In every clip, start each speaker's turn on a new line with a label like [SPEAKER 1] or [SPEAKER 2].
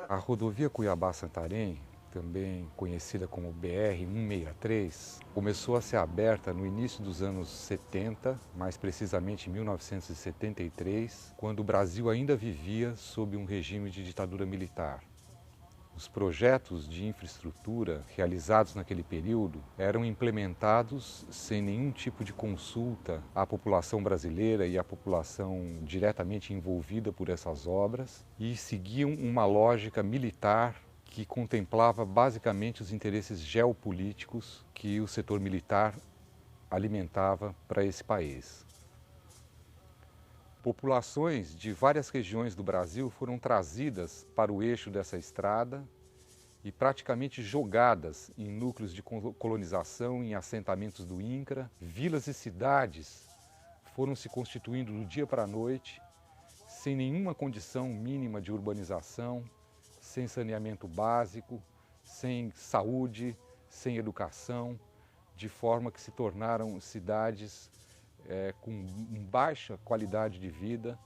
[SPEAKER 1] A rodovia Cuiabá-Santarém, também conhecida como BR-163, começou a ser aberta no início dos anos 70, mais precisamente em 1973, quando o Brasil ainda vivia sob um regime de ditadura militar. Os projetos de infraestrutura realizados naquele período eram implementados sem nenhum tipo de consulta à população brasileira e à população diretamente envolvida por essas obras e seguiam uma lógica militar que contemplava basicamente os interesses geopolíticos que o setor militar alimentava para esse país. Populações de várias regiões do Brasil foram trazidas para o eixo dessa estrada e praticamente jogadas em núcleos de colonização, em assentamentos do INCRA. Vilas e cidades foram se constituindo do dia para a noite, sem nenhuma condição mínima de urbanização, sem saneamento básico, sem saúde, sem educação, de forma que se tornaram cidades com baixa qualidade de vida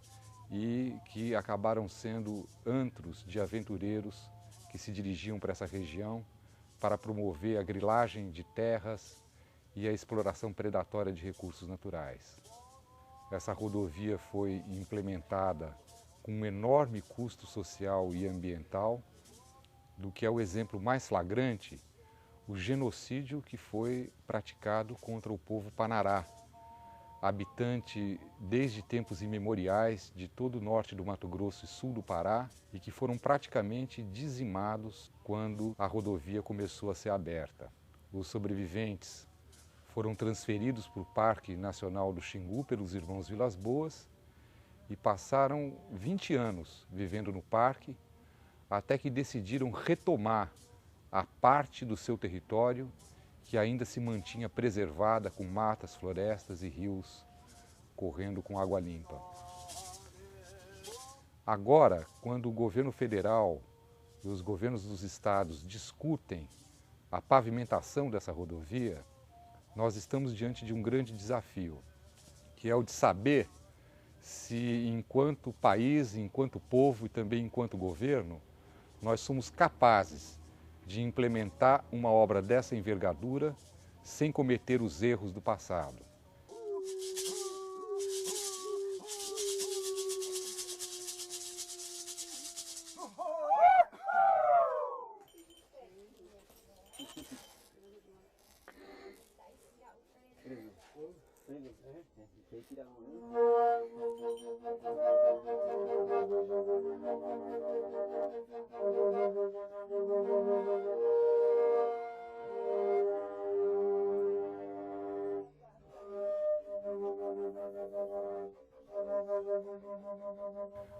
[SPEAKER 1] e que acabaram sendo antros de aventureiros que se dirigiam para essa região para promover a grilagem de terras e a exploração predatória de recursos naturais. Essa rodovia foi implementada com um enorme custo social e ambiental, do que é o exemplo mais flagrante, o genocídio que foi praticado contra o povo Panará, habitante desde tempos imemoriais de todo o norte do Mato Grosso e sul do Pará e que foram praticamente dizimados quando a rodovia começou a ser aberta. Os sobreviventes foram transferidos para o Parque Nacional do Xingu pelos irmãos Vilas Boas e passaram 20 anos vivendo no parque até que decidiram retomar a parte do seu território que ainda se mantinha preservada com matas, florestas e rios correndo com água limpa. Agora, quando o governo federal e os governos dos estados discutem a pavimentação dessa rodovia, nós estamos diante de um grande desafio, que é o de saber se, enquanto país, enquanto povo e também enquanto governo, nós somos capazes de implementar uma obra dessa envergadura sem cometer os erros do passado.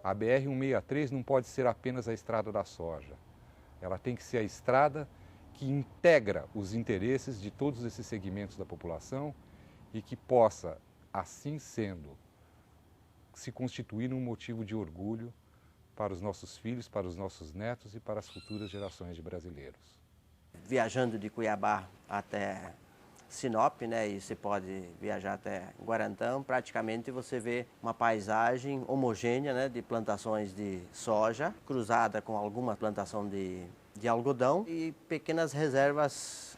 [SPEAKER 1] A BR-163 não pode ser apenas a estrada da soja. Ela tem que ser a estrada que integra os interesses de todos esses segmentos da população e que possa, assim sendo, se constituir um motivo de orgulho para os nossos filhos, para os nossos netos e para as futuras gerações de brasileiros.
[SPEAKER 2] Viajando de Cuiabá até Sinop, né, e você pode viajar até Guarantã, praticamente você vê uma paisagem homogênea, né, de plantações de soja, cruzada com alguma plantação de algodão e pequenas reservas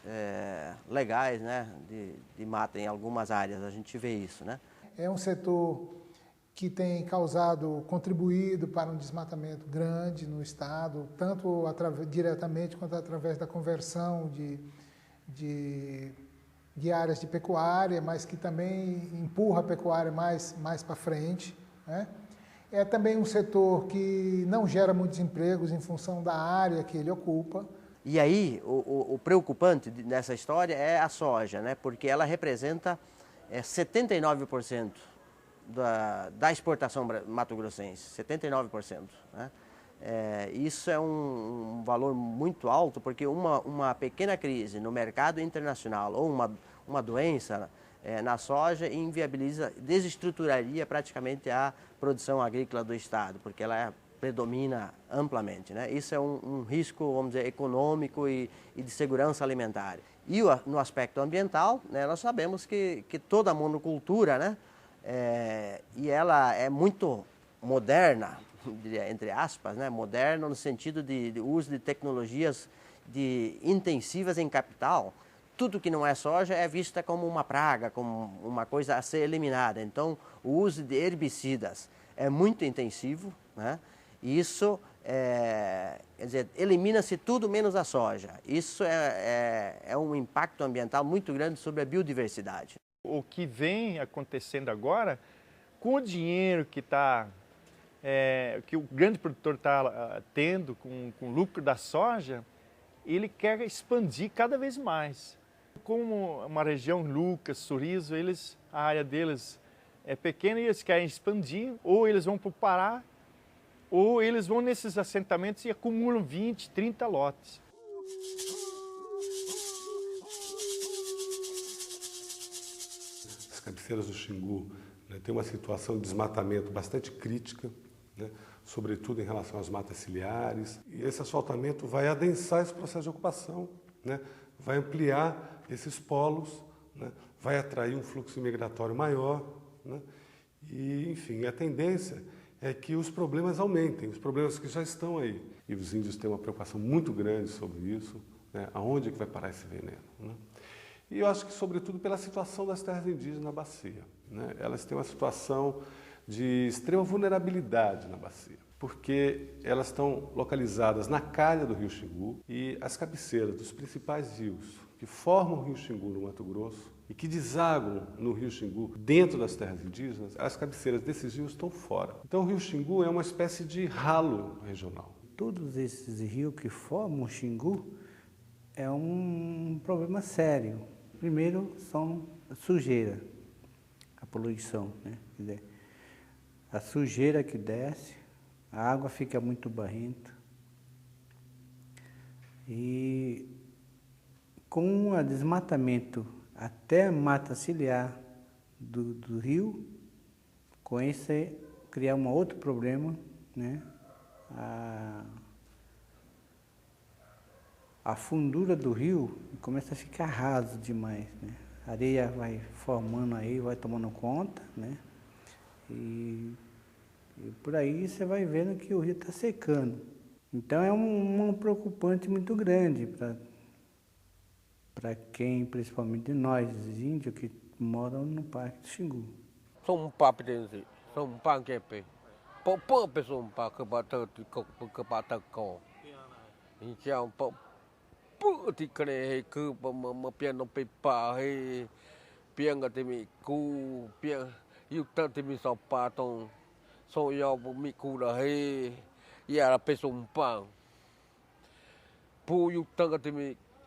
[SPEAKER 2] legais, né, de mata em algumas áreas, a gente vê isso, né.
[SPEAKER 3] É um setor que tem contribuído para um desmatamento grande no estado, tanto diretamente quanto através da conversão de áreas de pecuária, mas que também empurra a pecuária mais para frente, né? É também um setor que não gera muitos empregos em função da área que ele ocupa.
[SPEAKER 2] E aí, o preocupante nessa história é a soja, né? Porque ela representa 79% da exportação mato-grossense, 79%. Né? Isso é um valor muito alto, porque uma pequena crise no mercado internacional ou uma doença na soja inviabiliza, desestruturaria praticamente a produção agrícola do estado, porque ela predomina amplamente. Né? Isso é um risco, vamos dizer, econômico e de segurança alimentar. E no aspecto ambiental, né, nós sabemos que toda a monocultura, né, e ela é muito moderna, entre aspas, né, moderno no sentido de uso de tecnologias intensivas em capital. Tudo que não é soja é vista como uma praga, como uma coisa a ser eliminada. Então, o uso de herbicidas é muito intensivo, né? E isso, quer dizer, elimina-se tudo menos a soja. Isso é um impacto ambiental muito grande sobre a biodiversidade.
[SPEAKER 4] O que vem acontecendo agora, com o dinheiro que o grande produtor está tendo com o lucro da soja, ele quer expandir cada vez mais. Como uma região, Lucas, Sorriso, a área deles é pequena e eles querem expandir, ou eles vão para o Pará, ou eles vão nesses assentamentos e acumulam 20, 30 lotes.
[SPEAKER 5] As cabeceiras do Xingu, né, têm uma situação de desmatamento bastante crítica, né, sobretudo em relação às matas ciliares. E esse asfaltamento vai adensar esse processo de ocupação, né, vai ampliar esses polos, né, vai atrair um fluxo migratório maior, né, e, enfim, a tendência é que os problemas aumentem, os problemas que já estão aí. E os índios têm uma preocupação muito grande sobre isso, né, aonde é que vai parar esse veneno, né? E eu acho que, sobretudo, pela situação das terras indígenas na bacia, né? Elas têm uma situação de extrema vulnerabilidade na bacia, porque elas estão localizadas na calha do rio Xingu e as cabeceiras dos principais rios que formam o rio Xingu no Mato Grosso e que desaguam no rio Xingu dentro das terras indígenas, as cabeceiras desses rios estão fora. Então o rio Xingu é uma espécie de ralo regional.
[SPEAKER 6] Todos esses rios que formam o Xingu é um problema sério. Primeiro são a sujeira, a poluição, né? Quer dizer, a sujeira que desce, a água fica muito barrenta e com o desmatamento até a mata ciliar do rio, com isso criar um outro problema, né? A fundura do rio começa a ficar raso demais, né? A areia vai formando aí, vai tomando conta, né? E por aí você vai vendo que o rio está secando. Então é um preocupante muito grande para quem, principalmente nós, os índios que moram no Parque do Xingu.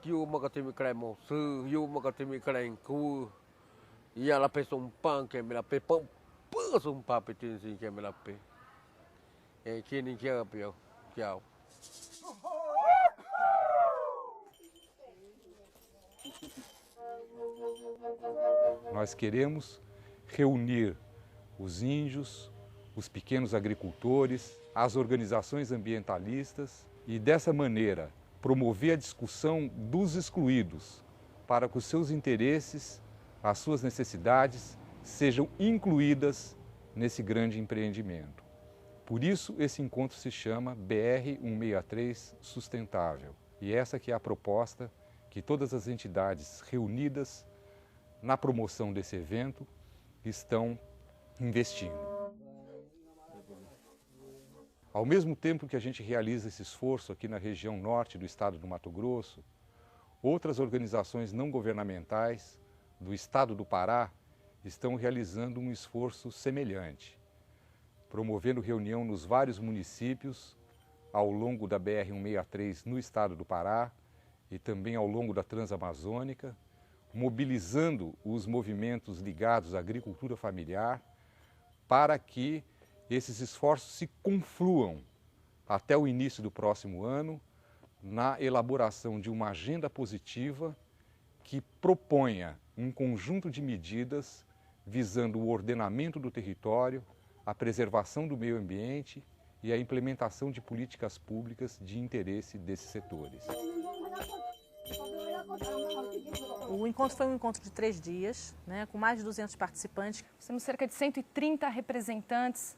[SPEAKER 7] Kiu makatimi krai mo su, yu makatimi krai ku, ia la pe sumpang ke me la pe pau pu sumpa pe tin sin ke me la pe. Kini kia pio, kiao.
[SPEAKER 1] Nós queremos reunir os índios, os pequenos agricultores, as organizações ambientalistas e dessa maneira promover a discussão dos excluídos para que os seus interesses, as suas necessidades sejam incluídas nesse grande empreendimento. Por isso esse encontro se chama BR-163 Sustentável. E essa que é a proposta que todas as entidades reunidas na promoção desse evento estão investindo. Ao mesmo tempo que a gente realiza esse esforço aqui na região norte do estado do Mato Grosso, outras organizações não governamentais do estado do Pará estão realizando um esforço semelhante, promovendo reunião nos vários municípios ao longo da BR-163 no estado do Pará e também ao longo da Transamazônica, mobilizando os movimentos ligados à agricultura familiar para que esses esforços se confluam até o início do próximo ano na elaboração de uma agenda positiva que proponha um conjunto de medidas visando o ordenamento do território, a preservação do meio ambiente e a implementação de políticas públicas de interesse desses setores.
[SPEAKER 8] O encontro foi um encontro de 3 dias, né, com mais de 200 participantes.
[SPEAKER 9] Temos cerca de 130 representantes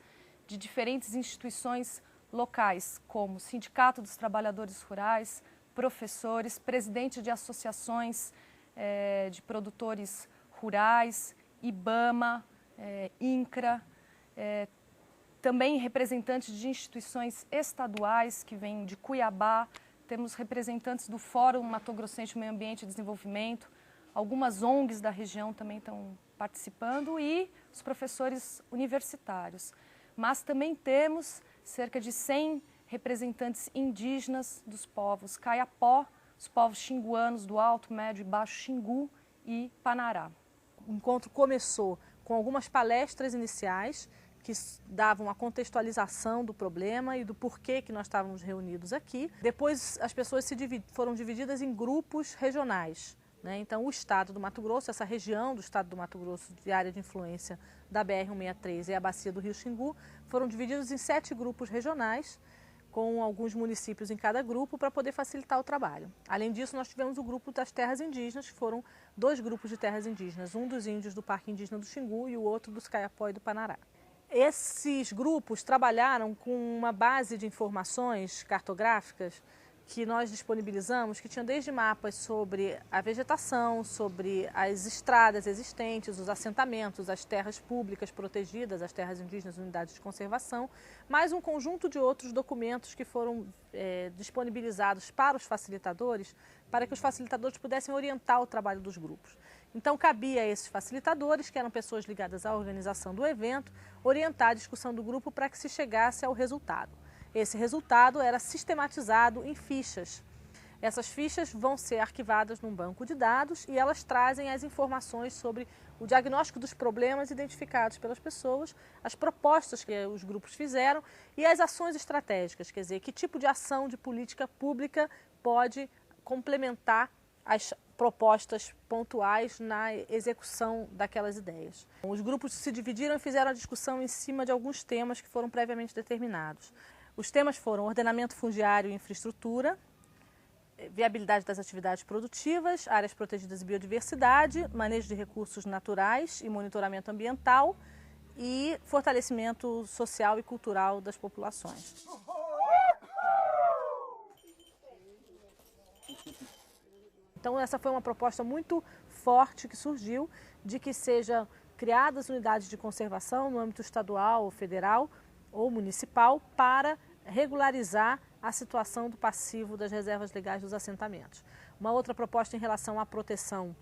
[SPEAKER 9] de diferentes instituições locais, como Sindicato dos Trabalhadores Rurais, professores, presidente de associações de produtores rurais, IBAMA, INCRA, também representantes de instituições estaduais que vêm de Cuiabá, temos representantes do Fórum Mato Grossense de Meio Ambiente e Desenvolvimento, algumas ONGs da região também estão participando e os professores universitários. Mas também temos cerca de 100 representantes indígenas dos povos Kayapó, os povos xinguanos do Alto, Médio e Baixo Xingu e Panará.
[SPEAKER 8] O encontro começou com algumas palestras iniciais que davam a contextualização do problema e do porquê que nós estávamos reunidos aqui. Depois as pessoas foram divididas em grupos regionais, né? Então o estado do Mato Grosso, essa região do estado do Mato Grosso de área de influência da BR-163 e a bacia do Rio Xingu, foram divididos em 7 grupos regionais, com alguns municípios em cada grupo para poder facilitar o trabalho. Além disso, nós tivemos o grupo das terras indígenas, que foram 2 grupos de terras indígenas, um dos índios do Parque Indígena do Xingu e o outro dos Kayapó e do Panará. Esses grupos trabalharam com uma base de informações cartográficas que nós disponibilizamos, que tinham desde mapas sobre a vegetação, sobre as estradas existentes, os assentamentos, as terras públicas protegidas, as terras indígenas, unidades de conservação, mais um conjunto de outros documentos que foram disponibilizados para os facilitadores, para que os facilitadores pudessem orientar o trabalho dos grupos. Então, cabia a esses facilitadores, que eram pessoas ligadas à organização do evento, orientar a discussão do grupo para que se chegasse ao resultado. Esse resultado era sistematizado em fichas. Essas fichas vão ser arquivadas num banco de dados e elas trazem as informações sobre o diagnóstico dos problemas identificados pelas pessoas, as propostas que os grupos fizeram e as ações estratégicas, quer dizer, que tipo de ação de política pública pode complementar as propostas pontuais na execução daquelas ideias. Os grupos se dividiram e fizeram a discussão em cima de alguns temas que foram previamente determinados. Os temas foram ordenamento fundiário e infraestrutura, viabilidade das atividades produtivas, áreas protegidas e biodiversidade, manejo de recursos naturais e monitoramento ambiental e fortalecimento social e cultural das populações. Então essa foi uma proposta muito forte que surgiu de que sejam criadas unidades de conservação no âmbito estadual, federal ou municipal para regularizar a situação do passivo das reservas legais dos assentamentos. Uma outra proposta em relação à proteção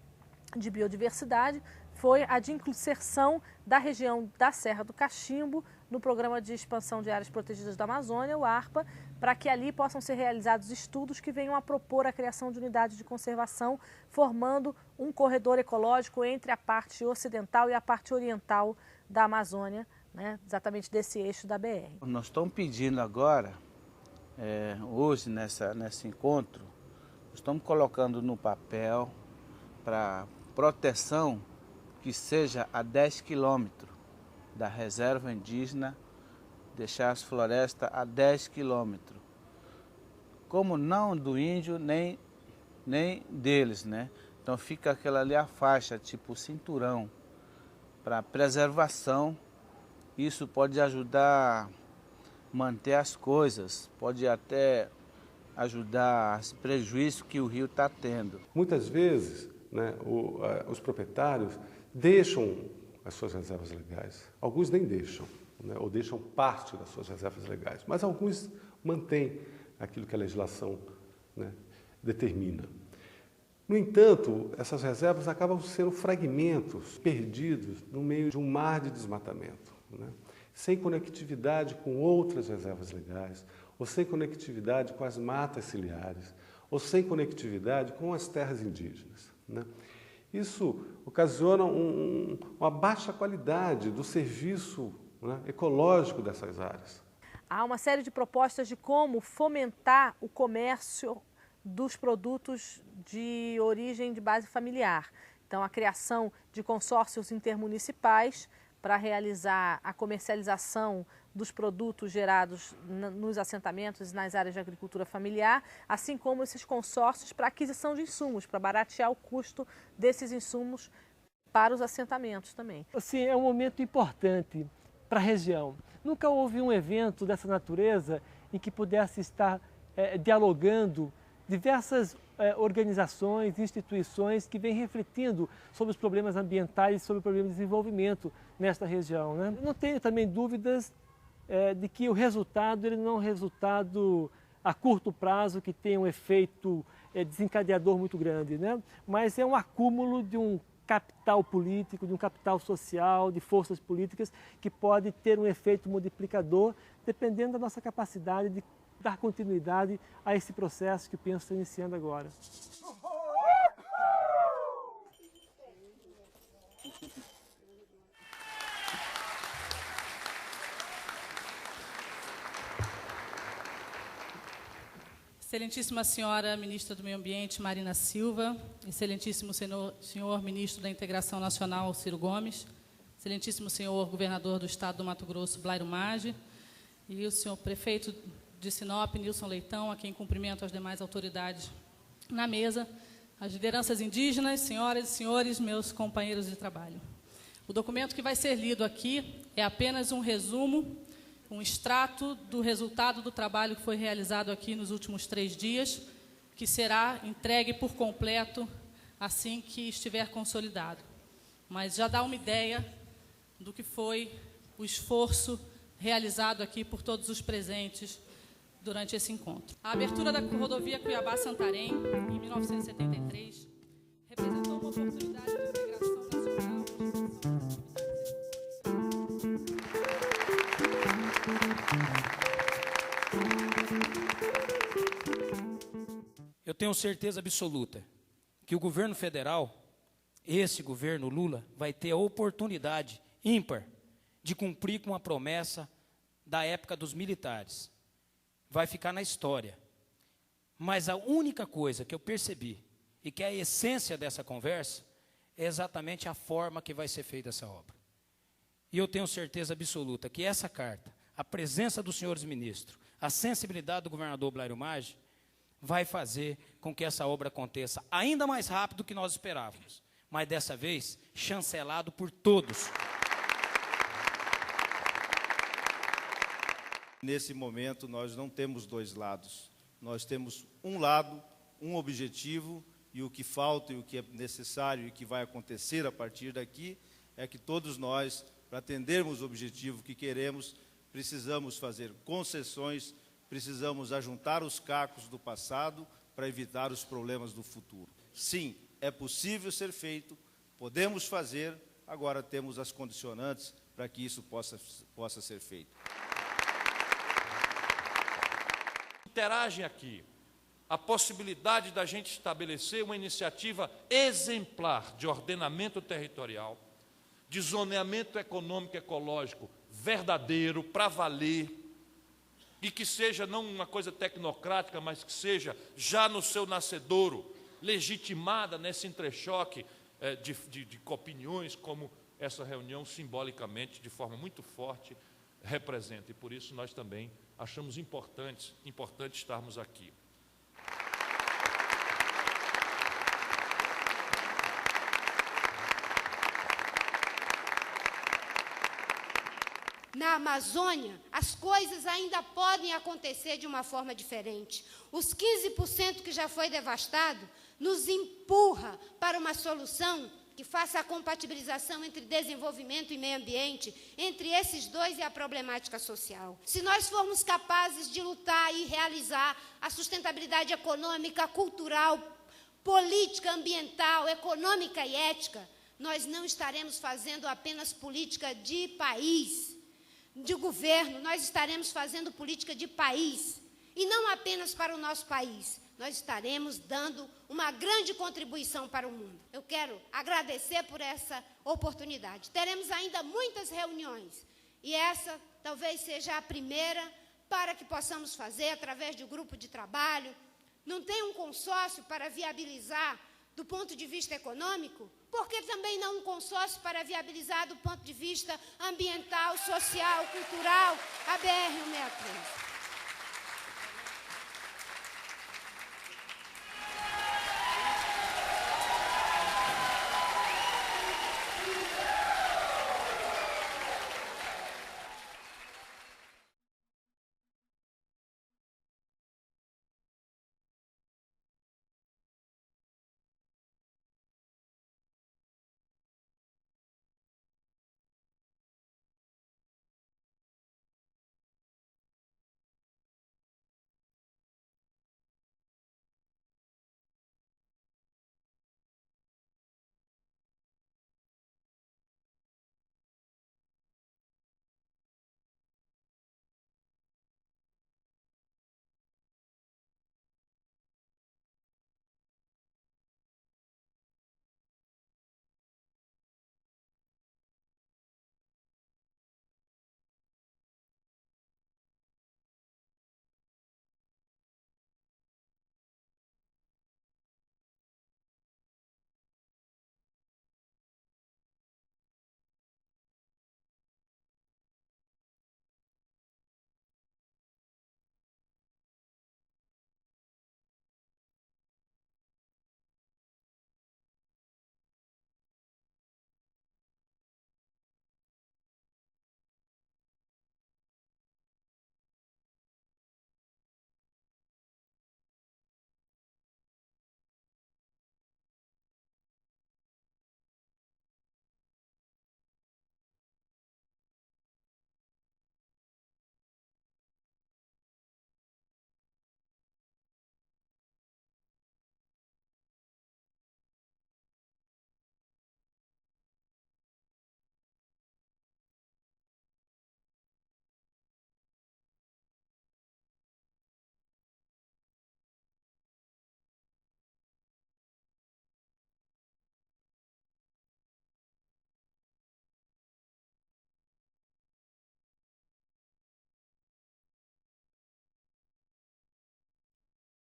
[SPEAKER 8] de biodiversidade foi a de inserção da região da Serra do Cachimbo no Programa de Expansão de Áreas Protegidas da Amazônia, o ARPA, para que ali possam ser realizados estudos que venham a propor a criação de unidades de conservação, formando um corredor ecológico entre a parte ocidental e a parte oriental da Amazônia, né, exatamente desse eixo da BR.
[SPEAKER 6] Nós estamos pedindo agora, hoje nesse encontro, estamos colocando no papel para proteção que seja a 10 quilômetros da reserva indígena, deixar as florestas a 10 quilômetros. Como não do índio, nem deles, né? Então fica aquela ali a faixa, tipo cinturão, para preservação. Isso pode ajudar a manter as coisas, pode até ajudar esse prejuízo que o rio está tendo.
[SPEAKER 5] Muitas vezes, né, os proprietários deixam as suas reservas legais. Alguns nem deixam, né, ou deixam parte das suas reservas legais, mas alguns mantêm aquilo que a legislação, né, determina. No entanto, essas reservas acabam sendo fragmentos perdidos no meio de um mar de desmatamento, né, sem conectividade com outras reservas legais, ou sem conectividade com as matas ciliares, ou sem conectividade com as terras indígenas, né? Isso ocasiona uma baixa qualidade do serviço, né, ecológico dessas áreas.
[SPEAKER 8] Há uma série de propostas de como fomentar o comércio dos produtos de origem de base familiar. Então, a criação de consórcios intermunicipais para realizar a comercialização dos produtos gerados nos assentamentos e nas áreas de agricultura familiar, assim como esses consórcios para aquisição de insumos, para baratear o custo desses insumos para os assentamentos também.
[SPEAKER 10] Assim, é um momento importante para a região. Nunca houve um evento dessa natureza em que pudesse estar dialogando diversas organizações, instituições que vêm refletindo sobre os problemas ambientais e sobre o problema de desenvolvimento nesta região, né? Eu não tenho também dúvidas de que o resultado ele não é um resultado a curto prazo que tem um efeito desencadeador muito grande, né? Mas é um acúmulo de um capital político, de um capital social, de forças políticas que pode ter um efeito multiplicador dependendo da nossa capacidade de dar continuidade a esse processo que o Penso está iniciando agora.
[SPEAKER 11] Excelentíssima Senhora Ministra do Meio Ambiente, Marina Silva, Excelentíssimo Senhor Ministro da Integração Nacional, Ciro Gomes, Excelentíssimo Senhor Governador do Estado do Mato Grosso, Blairo Maggi, e o Senhor Prefeito de Sinop, Nilson Leitão, a quem cumprimento as demais autoridades na mesa, as lideranças indígenas, senhoras e senhores, meus companheiros de trabalho. O documento que vai ser lido aqui é apenas um resumo, um extrato do resultado do trabalho que foi realizado aqui nos últimos 3 dias, que será entregue por completo assim que estiver consolidado. Mas já dá uma ideia do que foi o esforço realizado aqui por todos os presentes durante esse encontro. A abertura da rodovia Cuiabá-Santarém, em 1973, representou uma oportunidade de integração nacional.
[SPEAKER 12] Eu tenho certeza absoluta que o governo federal, esse governo Lula, vai ter a oportunidade ímpar de cumprir com a promessa da época dos militares. Vai ficar na história. Mas a única coisa que eu percebi, e que é a essência dessa conversa, é exatamente a forma que vai ser feita essa obra. E eu tenho certeza absoluta que essa carta, a presença dos senhores ministros, a sensibilidade do governador Blairo Maggi, vai fazer com que essa obra aconteça ainda mais rápido do que nós esperávamos, mas dessa vez chancelado por todos.
[SPEAKER 13] Nesse momento, nós não temos 2 lados. Nós temos um lado, um objetivo, e o que falta e o que é necessário e o que vai acontecer a partir daqui é que todos nós, para atendermos o objetivo que queremos, precisamos fazer concessões, precisamos ajuntar os cacos do passado para evitar os problemas do futuro. Sim, é possível ser feito, podemos fazer, agora temos as condicionantes para que isso possa ser feito.
[SPEAKER 14] Interagem aqui a possibilidade da gente estabelecer uma iniciativa exemplar de ordenamento territorial, de zoneamento econômico e ecológico verdadeiro, para valer, e que seja não uma coisa tecnocrática, mas que seja já no seu nascedouro, legitimada nesse entrechoque de opiniões, como essa reunião simbolicamente, de forma muito forte, representa. E por isso nós também achamos importante estarmos aqui.
[SPEAKER 15] Na Amazônia, as coisas ainda podem acontecer de uma forma diferente. Os 15% que já foi devastado nos empurra para uma solução que faça a compatibilização entre desenvolvimento e meio ambiente, entre esses dois e a problemática social. Se nós formos capazes de lutar e realizar a sustentabilidade econômica, cultural, política, ambiental, econômica e ética, nós não estaremos fazendo apenas política de país, de governo, nós estaremos fazendo política de país, e não apenas para o nosso país, nós estaremos dando uma grande contribuição para o mundo. Eu quero agradecer por essa oportunidade. Teremos ainda muitas reuniões, e essa talvez seja a primeira para que possamos fazer através de um grupo de trabalho. Não tem um consórcio para viabilizar do ponto de vista econômico? Por que também não um consórcio para viabilizar do ponto de vista ambiental, social, cultural, a BR-163?